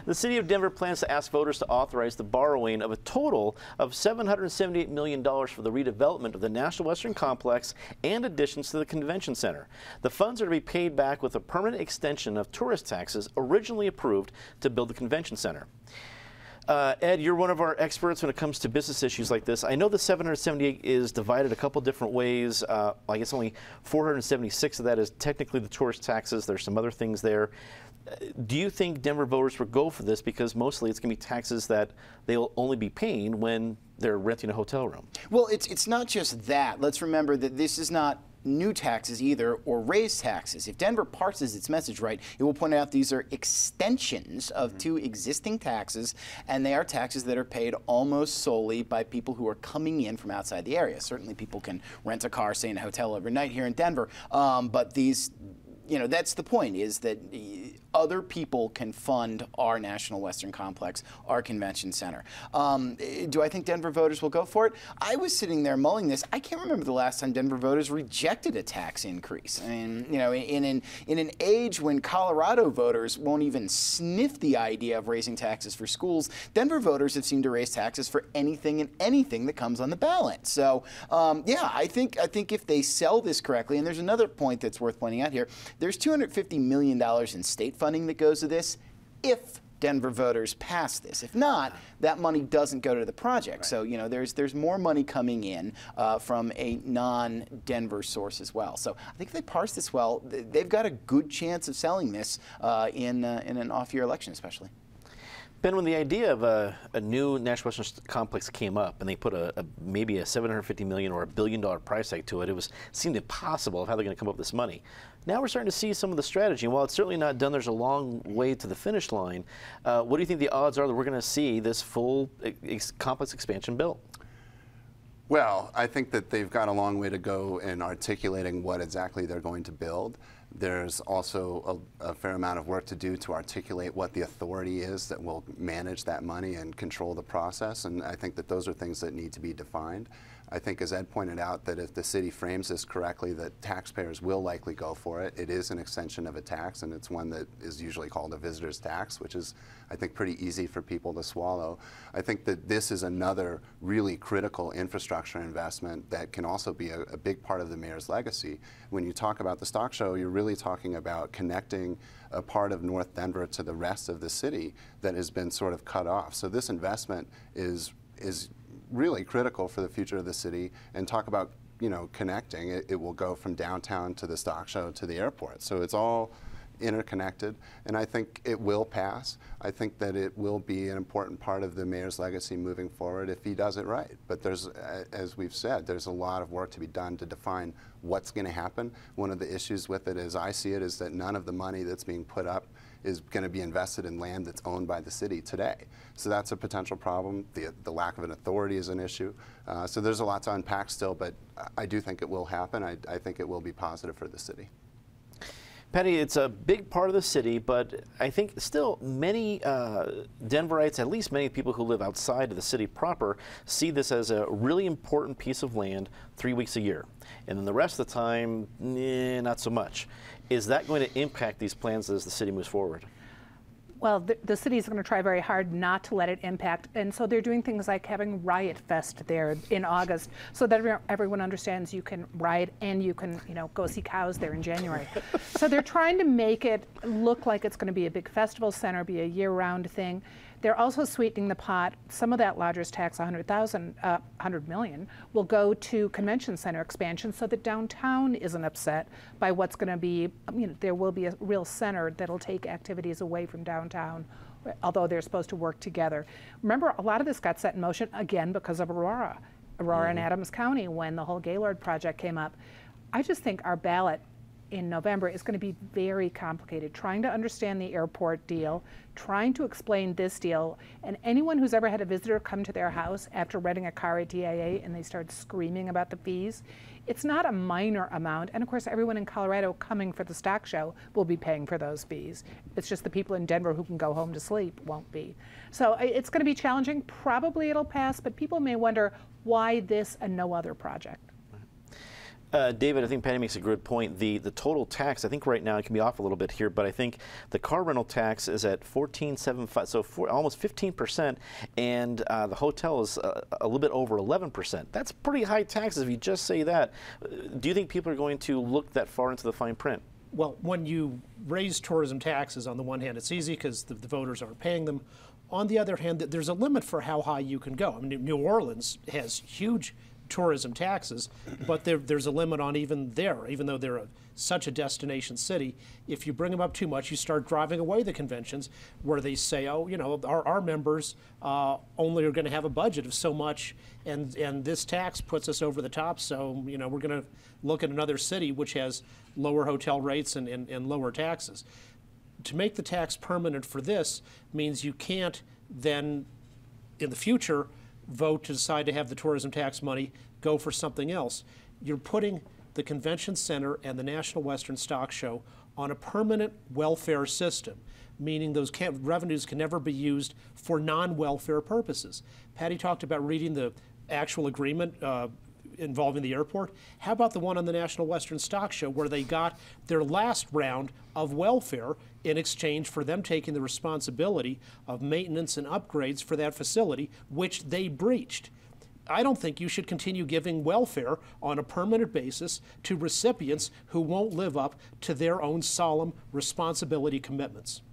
The city of Denver plans to ask voters to authorize the borrowing of a total of $778 million for the redevelopment of the National Western Complex and additions to the convention center. The funds are to be paid back with a permanent extension of tourist taxes originally approved to build the convention center. Ed, you're one of our experts when it comes to business issues like this. I know the 778 is divided a couple different ways. I guess only 476 of that is technically the tourist taxes. There's some other things there. Do you think Denver voters will go for this because mostly it's going to be taxes that they'll only be paying when they're renting a hotel room? Well, it's not just that. Let's remember that this is not new taxes either or raised taxes. If Denver parses its message right, it will point out these are extensions of two existing taxes, and they are taxes that are paid almost solely by people who are coming in from outside the area. Certainly people can rent a car, stay in a hotel overnight here in Denver, but these, you know, that's the point, is that other people can fund our National Western Complex, our convention center. Do I think Denver voters will go for it? I was sitting there mulling this. I can't remember the last time Denver voters rejected a tax increase. I mean, you know, in an age when Colorado voters won't even sniff the idea of raising taxes for schools, Denver voters have seemed to raise taxes for anything and anything that comes on the ballot. So, yeah, I think if they sell this correctly, and there's another point that's worth pointing out here, there's $250 million in state funding that goes to this if Denver voters pass this. If not, that money doesn't go to the project. Right. So, you know, there's more money coming in from a non-Denver source as well. So I think if they parse this well, they've got a good chance of selling this in an off-year election especially. Ben, when the idea of a new National Western Complex came up and they put maybe a $750 million or $1 billion price tag to it, seemed impossible of how they're going to come up with this money. Now we're starting to see some of the strategy. And while it's certainly not done, there's a long way to the finish line. What do you think the odds are that we're going to see this full complex expansion built? Well, I think that they've got a long way to go in articulating what exactly they're going to build. There's also a fair amount of work to do to articulate what the authority is that will manage that money and control the process, and I think that those are things that need to be defined. I think, as Ed pointed out, that if the city frames this correctly, that taxpayers will likely go for it. It is an extension of a tax, and it's one that is usually called a visitor's tax, which is, I think, pretty easy for people to swallow. I think that this is another really critical infrastructure investment that can also be a big part of the mayor's legacy. When you talk about the stock show, you're really talking about connecting a part of North Denver to the rest of the city that has been sort of cut off. So this investment is really critical for the future of the city. And talk about, you know, connecting. It will go from downtown to the stock show to the airport. So it's all interconnected, and I think it will pass. I think that it will be an important part of the mayor's legacy moving forward if he does it right. But there's, as we've said, there's a lot of work to be done to define what's going to happen. One of the issues with it, as I see it, is that none of the money that's being put up is going to be invested in land that's owned by the city today. So that's a potential problem. The lack of an authority is an issue. So there's a lot to unpack still, but I do think it will happen. I think it will be positive for the city. Patty, it's a big part of the city, but I think still many Denverites, at least many people who live outside of the city proper, see this as a really important piece of land 3 weeks a year. And then the rest of the time, not so much. Is that going to impact these plans as the city moves forward? Well, the city is going to try very hard not to let it impact, and so they're doing things like having Riot Fest there in August, so that everyone understands you can riot and you can, you know, go see cows there in January. So they're trying to make it look like it's going to be a big festival center, be a year-round thing. They're also sweetening the pot. Some of that lodger's tax, $100 million, will go to convention center expansion so that downtown isn't upset by what's going to be, you know, there will be a real center that'll take activities away from downtown, although they're supposed to work together. Remember, a lot of this got set in motion, again, because of Aurora and Adams County when the whole Gaylord project came up. I just think our ballot in November is going to be very complicated, trying to understand the airport deal, trying to explain this deal, and anyone who's ever had a visitor come to their house after renting a car at DIA and they start screaming about the fees, it's not a minor amount, and of course everyone in Colorado coming for the stock show will be paying for those fees. It's just the people in Denver who can go home to sleep won't be. So it's going to be challenging. Probably it'll pass, but people may wonder why this and no other project. David, I think Patty makes a good point. The total tax, I think right now it can be off a little bit here, but I think the car rental tax is at 14.75, so almost 15%, and the hotel is a little bit over 11%. That's pretty high taxes if you just say that. Do you think people are going to look that far into the fine print? Well, when you raise tourism taxes, on the one hand, it's easy because the voters aren't paying them. On the other hand, there's a limit for how high you can go. I mean, New Orleans has huge tourism taxes, but there's a limit on even there, even though they're such a destination city. If you bring them up too much, you start driving away the conventions where they say, oh, you know, our members only are going to have a budget of so much, and this tax puts us over the top, so, you know, we're going to look at another city which has lower hotel rates and lower taxes. To make the tax permanent for this means you can't then, in the future, vote to decide to have the tourism tax money go for something else. You're putting the convention center and the National Western Stock Show on a permanent welfare system, meaning those revenues can never be used for non-welfare purposes. Patty talked about reading the actual agreement involving the airport. How about the one on the National Western Stock Show where they got their last round of welfare in exchange for them taking the responsibility of maintenance and upgrades for that facility, which they breached? I don't think you should continue giving welfare on a permanent basis to recipients who won't live up to their own solemn responsibility commitments.